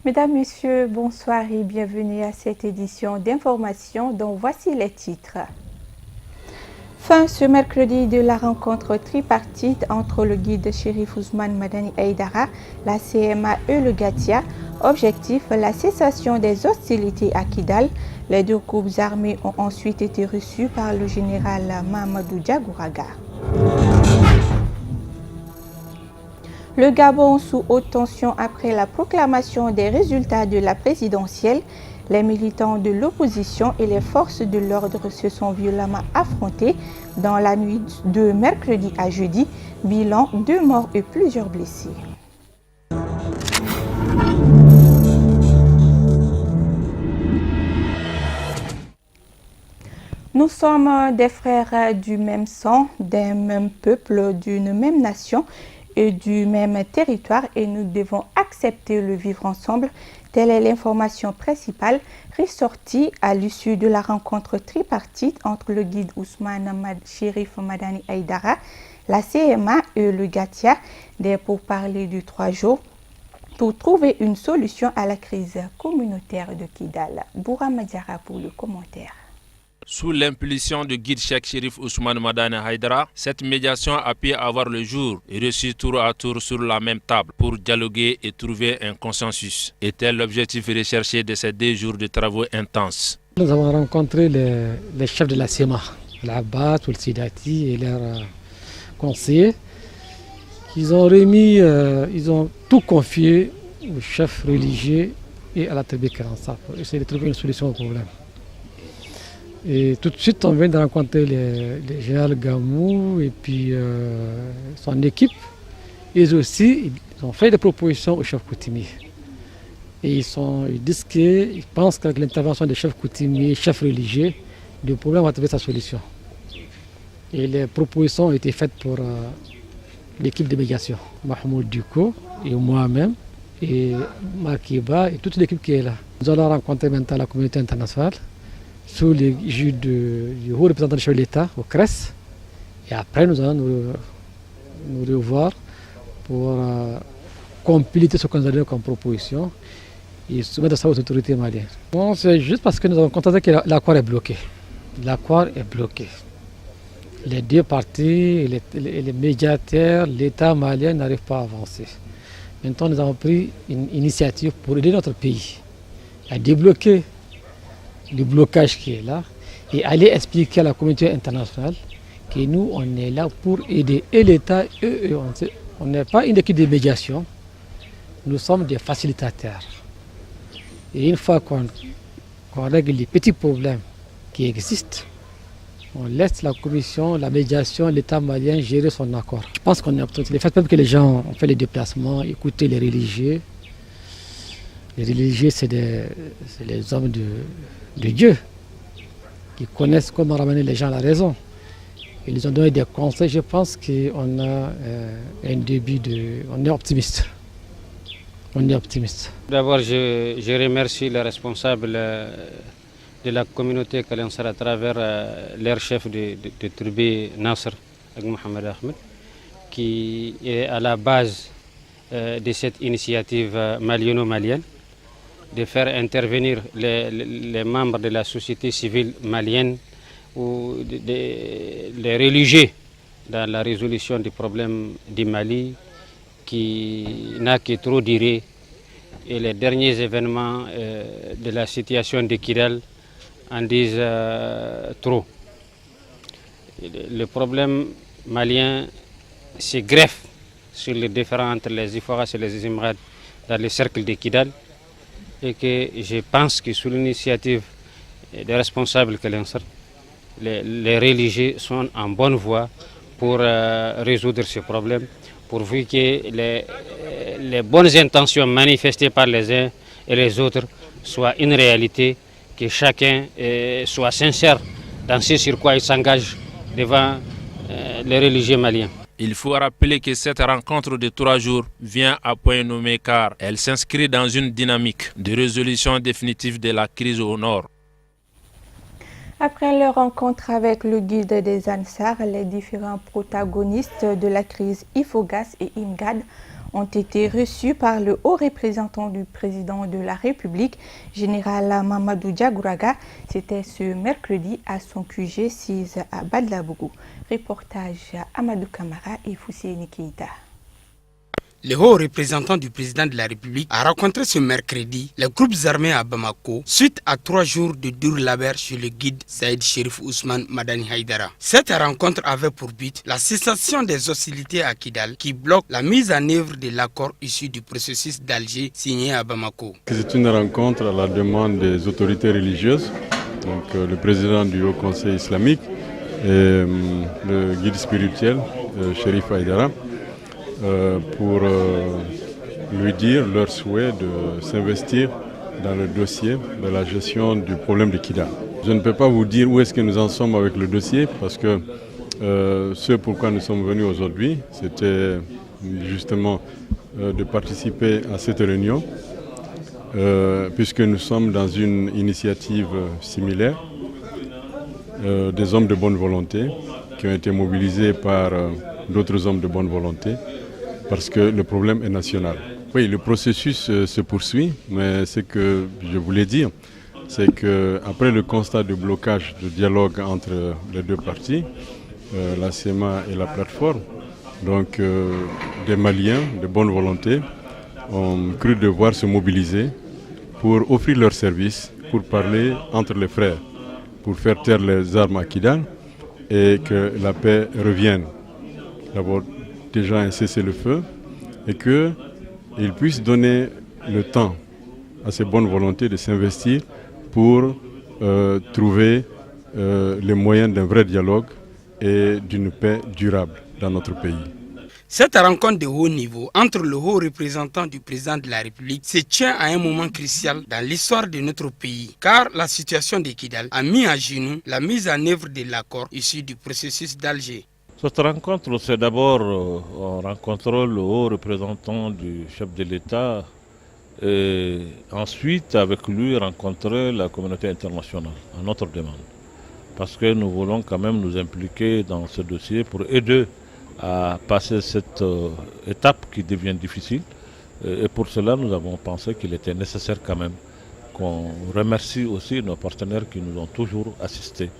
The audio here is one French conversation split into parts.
Mesdames, Messieurs, bonsoir et bienvenue à cette édition d'information dont voici les titres. Fin ce mercredi de la rencontre tripartite entre le guide Chérif Ousmane Madani Aïdara, la CMA et le Gatia. Objectif, la cessation des hostilités à Kidal. Les deux groupes armés ont ensuite été reçus par le général Mahamadou Diagouraga. Le Gabon sous haute tension après la proclamation des résultats de la présidentielle. Les militants de l'opposition et les forces de l'ordre se sont violemment affrontés dans la nuit de mercredi à jeudi. Bilan, 2 morts et plusieurs blessés. Nous sommes des frères du même sang, d'un même peuple, d'une même nation et du même territoire et nous devons accepter le vivre ensemble. Telle est l'information principale ressortie à l'issue de la rencontre tripartite entre le guide Ousmane Chérif Madani Aïdara, la CMA et le Gatia, des pourparlers de 3 jours pour trouver une solution à la crise communautaire de Kidal. Boura Madiara pour le commentaire. Sous l'impulsion du guide Cheikh Chérif Ousmane Madani Aïdara, cette médiation a pu avoir le jour et réussir tour à tour sur la même table pour dialoguer et trouver un consensus. Était l'objectif recherché de ces 2 jours de travaux intenses. Nous avons rencontré les chefs de la CMA, l'Abbas, le Sidati et leurs conseillers. Ils ont tout confié aux chefs religieux et à la tribu Karansa pour essayer de trouver une solution au problème. Et tout de suite, on vient de rencontrer le général Gamou et puis son équipe. Ils aussi, ils ont fait des propositions aux chefs coutumiers. Et ils disent qu'ils pensent qu'avec l'intervention des chefs coutumiers, chefs religieux, le problème va trouver sa solution. Et les propositions ont été faites pour l'équipe de médiation. Mahmoud Duko et moi-même, et Makiba et toute l'équipe qui est là. Nous allons rencontrer maintenant la communauté internationale sous l'égide du haut représentant du chef de l'État au CRES. Et après, nous allons nous revoir pour compléter ce qu'on a donné comme proposition et soumettre ça aux autorités maliennes. Bon, c'est juste parce que nous avons constaté que l'accord est bloqué. L'accord est bloqué. Les 2 parties, les médiateurs, l'État malien n'arrivent pas à avancer. Maintenant, nous avons pris une initiative pour aider notre pays à débloquer le blocage qui est là et aller expliquer à la communauté internationale que nous, on est là pour aider et l'État et eux. On n'est pas une équipe de médiation, nous sommes des facilitateurs. Et une fois qu'on règle les petits problèmes qui existent, on laisse la commission, la médiation, l'État malien gérer son accord. Je pense qu'on est opportun. Le fait même que les gens ont fait les déplacements, écouter les religieux. Les religieux, c'est les hommes de Dieu qui connaissent comment ramener les gens à la raison. Ils nous ont donné des conseils. Je pense qu'on a un début on est optimiste. On est optimiste. D'abord, je remercie les responsables de la communauté Kalansar à travers leur chef de tribu Nasser, Mohamed Ahmed, qui est à la base de cette initiative malienne de faire intervenir les membres de la société civile malienne ou les religieux dans la résolution des problèmes du Mali qui n'a que trop duré. Et les derniers événements de la situation de Kidal en disent trop. Le problème malien se greffe sur les différends entre les Iforas et les Imrad dans le cercle de Kidal. Et que je pense que sous l'initiative des responsables Kalansar, les religieux sont en bonne voie pour résoudre ce problème, pourvu que les bonnes intentions manifestées par les uns et les autres soient une réalité, que chacun soit sincère dans ce sur quoi il s'engage devant les religieux maliens. Il faut rappeler que cette rencontre de 3 jours vient à point nommé car elle s'inscrit dans une dynamique de résolution définitive de la crise au nord. Après leur rencontre avec le guide des Ansar, les différents protagonistes de la crise Ifogas et Imgad ont été reçus par le haut représentant du président de la République, général Mamadou Diagouraga. C'était ce mercredi à son QG 6 à Badlabougou. Reportage Amadou Kamara et Fousséni Keïta. Le haut représentant du président de la République a rencontré ce mercredi les groupes armés à Bamako suite à 3 jours de dur labeur chez le guide Saïd Chérif Ousmane Madani Haïdara. Cette rencontre avait pour but la cessation des hostilités à Kidal qui bloque la mise en œuvre de l'accord issu du processus d'Alger signé à Bamako. C'est une rencontre à la demande des autorités religieuses, donc le président du Haut Conseil islamique et le guide spirituel Chérif Haïdara. Pour lui dire leur souhait de s'investir dans le dossier de la gestion du problème de Kidal. Je ne peux pas vous dire où est-ce que nous en sommes avec le dossier parce que ce pourquoi nous sommes venus aujourd'hui, c'était justement de participer à cette réunion puisque nous sommes dans une initiative similaire des hommes de bonne volonté qui ont été mobilisés par d'autres hommes de bonne volonté. Parce que le problème est national. Oui, le processus se poursuit, mais ce que je voulais dire, c'est qu'après le constat de blocage de dialogue entre les deux parties, la CEMA et la plateforme, donc des Maliens de bonne volonté ont cru devoir se mobiliser pour offrir leurs services, pour parler entre les frères, pour faire taire les armes à Kidal et que la paix revienne. D'abord, déjà un cessez-le-feu et qu'ils puissent donner le temps à ces bonnes volontés de s'investir pour trouver les moyens d'un vrai dialogue et d'une paix durable dans notre pays. Cette rencontre de haut niveau entre le haut représentant du président de la République se tient à un moment crucial dans l'histoire de notre pays, car la situation de Kidal a mis à genoux la mise en œuvre de l'accord issu du processus d'Alger. Cette rencontre, c'est d'abord en rencontrant le haut représentant du chef de l'État et ensuite avec lui rencontrer la communauté internationale à notre demande. Parce que nous voulons quand même nous impliquer dans ce dossier pour aider à passer cette étape qui devient difficile. Et pour cela, nous avons pensé qu'il était nécessaire quand même qu'on remercie aussi nos partenaires qui nous ont toujours assistés.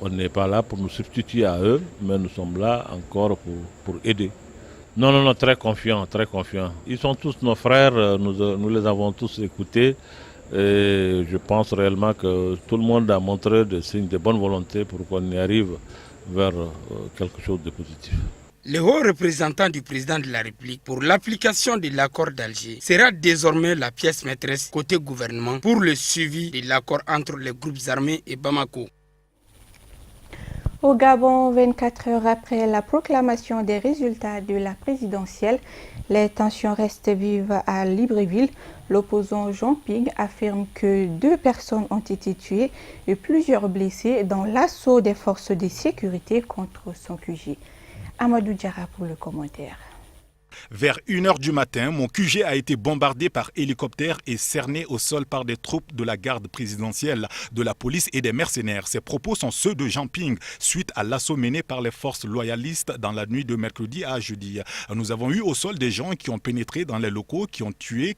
On n'est pas là pour nous substituer à eux, mais nous sommes là encore pour aider. Non, très confiants, très confiants. Ils sont tous nos frères, nous les avons tous écoutés. Et je pense réellement que tout le monde a montré des signes de bonne volonté pour qu'on y arrive vers quelque chose de positif. Le haut représentant du président de la République pour l'application de l'accord d'Alger sera désormais la pièce maîtresse côté gouvernement pour le suivi de l'accord entre les groupes armés et Bamako. Au Gabon, 24 heures après la proclamation des résultats de la présidentielle, les tensions restent vives à Libreville. L'opposant Jean Ping affirme que 2 personnes ont été tuées et plusieurs blessées dans l'assaut des forces de sécurité contre son QG. Amadou Diarra pour le commentaire. Vers 1h du matin, mon QG a été bombardé par hélicoptère et cerné au sol par des troupes de la garde présidentielle, de la police et des mercenaires. Ces propos sont ceux de Jean Ping, suite à l'assaut mené par les forces loyalistes dans la nuit de mercredi à jeudi. Nous avons eu au sol des gens qui ont pénétré dans les locaux, qui ont tué,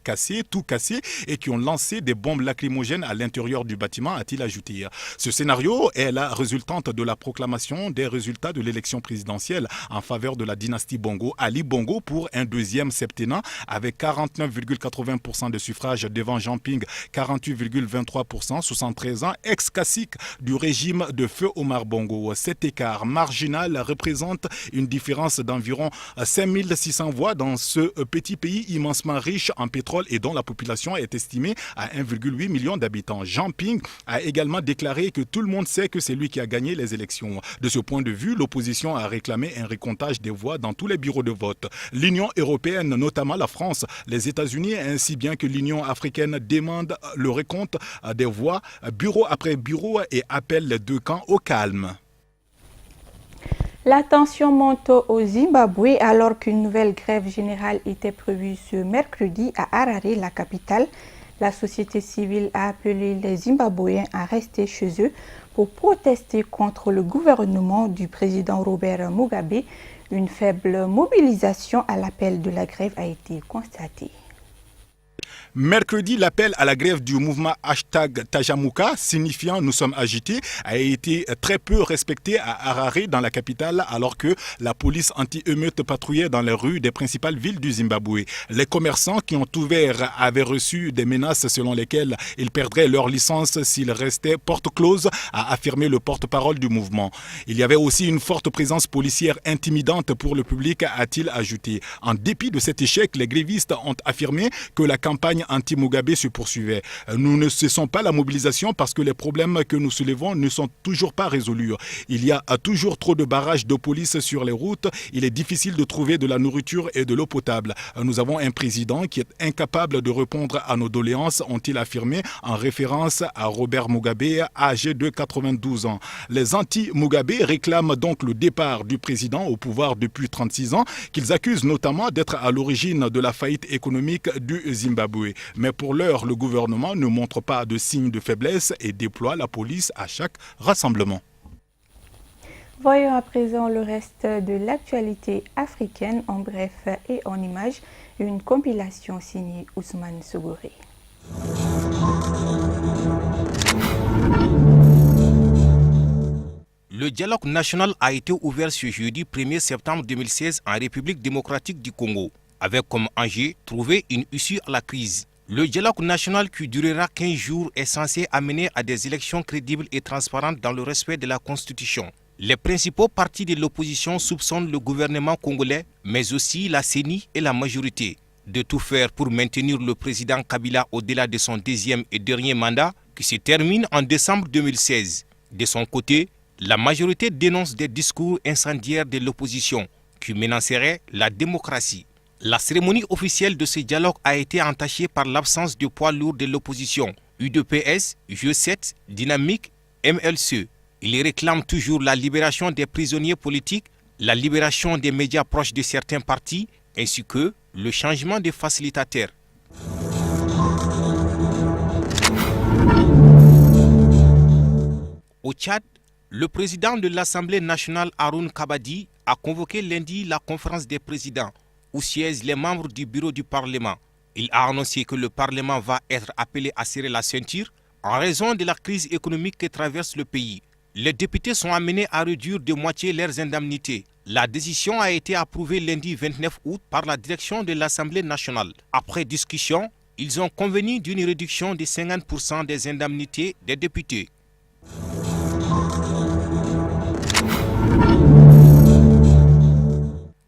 tout cassé et qui ont lancé des bombes lacrymogènes à l'intérieur du bâtiment, a-t-il ajouté. Ce scénario est la résultante de la proclamation des résultats de l'élection présidentielle en faveur de la dynastie Bongo, Ali Bongo, pour un deuxième septennat avec 49,80% de suffrages devant Jean Ping, 48,23%, 73 ans, ex-cacique du régime de feu Omar Bongo. Cet écart marginal représente une différence d'environ 5600 voix dans ce petit pays immensement riche en pétrole et dont la population est estimée à 1,8 million d'habitants. Jean Ping a également déclaré que tout le monde sait que c'est lui qui a gagné les élections. De ce point de vue, l'opposition a réclamé un recomptage des voix dans tous les bureaux de vote. L'Union européenne, notamment la France, les États-Unis ainsi bien que l'Union africaine demandent le recompte des voix bureau après bureau et appellent les deux camps au calme. La tension monte au Zimbabwe alors qu'une nouvelle grève générale était prévue ce mercredi à Harare, la capitale. La société civile a appelé les Zimbabwéens à rester chez eux pour protester contre le gouvernement du président Robert Mugabe. Une faible mobilisation à l'appel de la grève a été constatée. Mercredi, l'appel à la grève du mouvement #Tajamouka, signifiant Nous sommes agités, a été très peu respecté à Harare, dans la capitale, alors que la police anti-émeute patrouillait dans les rues des principales villes du Zimbabwe. Les commerçants qui ont ouvert avaient reçu des menaces selon lesquelles ils perdraient leur licence s'ils restaient porte close, a affirmé le porte-parole du mouvement. Il y avait aussi une forte présence policière intimidante pour le public, a-t-il ajouté. En dépit de cet échec, les grévistes ont affirmé que la campagne anti-Mugabe se poursuivait. Nous ne cessons pas la mobilisation parce que les problèmes que nous soulevons ne sont toujours pas résolus. Il y a toujours trop de barrages de police sur les routes. Il est difficile de trouver de la nourriture et de l'eau potable. Nous avons un président qui est incapable de répondre à nos doléances, ont-ils affirmé en référence à Robert Mugabe, âgé de 92 ans. Les anti-Mugabe réclament donc le départ du président au pouvoir depuis 36 ans, qu'ils accusent notamment d'être à l'origine de la faillite économique du Zimbabwe. Mais pour l'heure, le gouvernement ne montre pas de signes de faiblesse et déploie la police à chaque rassemblement. Voyons à présent le reste de l'actualité africaine en bref et en images, une compilation signée Ousmane Sougouré. Le dialogue national a été ouvert ce jeudi 1er septembre 2016 en République démocratique du Congo, avec comme enjeu trouver une issue à la crise. Le dialogue national qui durera 15 jours est censé amener à des élections crédibles et transparentes dans le respect de la Constitution. Les principaux partis de l'opposition soupçonnent le gouvernement congolais, mais aussi la CENI et la majorité, de tout faire pour maintenir le président Kabila au-delà de son deuxième et dernier mandat qui se termine en décembre 2016. De son côté, la majorité dénonce des discours incendiaires de l'opposition qui menaceraient la démocratie. La cérémonie officielle de ce dialogue a été entachée par l'absence de poids lourds de l'opposition, UDPS, G7, Dynamique, MLC. Ils réclament toujours la libération des prisonniers politiques, la libération des médias proches de certains partis, ainsi que le changement de facilitateurs. Au Tchad, le président de l'Assemblée nationale, Haroun Kabadi, a convoqué lundi la conférence des présidents, où siègent les membres du bureau du Parlement. Il a annoncé que le Parlement va être appelé à serrer la ceinture en raison de la crise économique que traverse le pays. Les députés sont amenés à réduire de moitié leurs indemnités. La décision a été approuvée lundi 29 août par la direction de l'Assemblée nationale. Après discussion, ils ont convenu d'une réduction de 50% des indemnités des députés.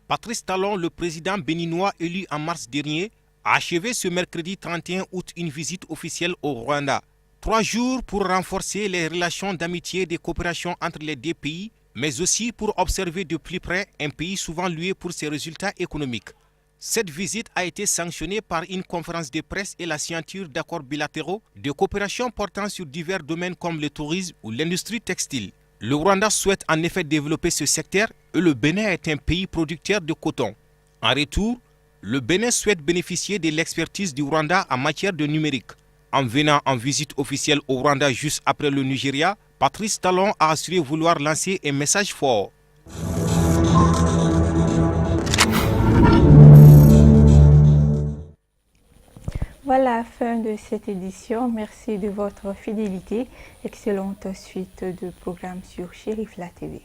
Patrice Talon, le président béninois élu en mars dernier, a achevé ce mercredi 31 août une visite officielle au Rwanda. 3 jours pour renforcer les relations d'amitié et de coopération entre les deux pays, mais aussi pour observer de plus près un pays souvent loué pour ses résultats économiques. Cette visite a été sanctionnée par une conférence de presse et la signature d'accords bilatéraux de coopération portant sur divers domaines comme le tourisme ou l'industrie textile. Le Rwanda souhaite en effet développer ce secteur et le Bénin est un pays producteur de coton. En retour, le Bénin souhaite bénéficier de l'expertise du Rwanda en matière de numérique. En venant en visite officielle au Rwanda juste après le Nigeria, Patrice Talon a assuré vouloir lancer un message fort. Voilà, fin de cette édition. Merci de votre fidélité. Excellente suite de programmes sur Chérif La TV.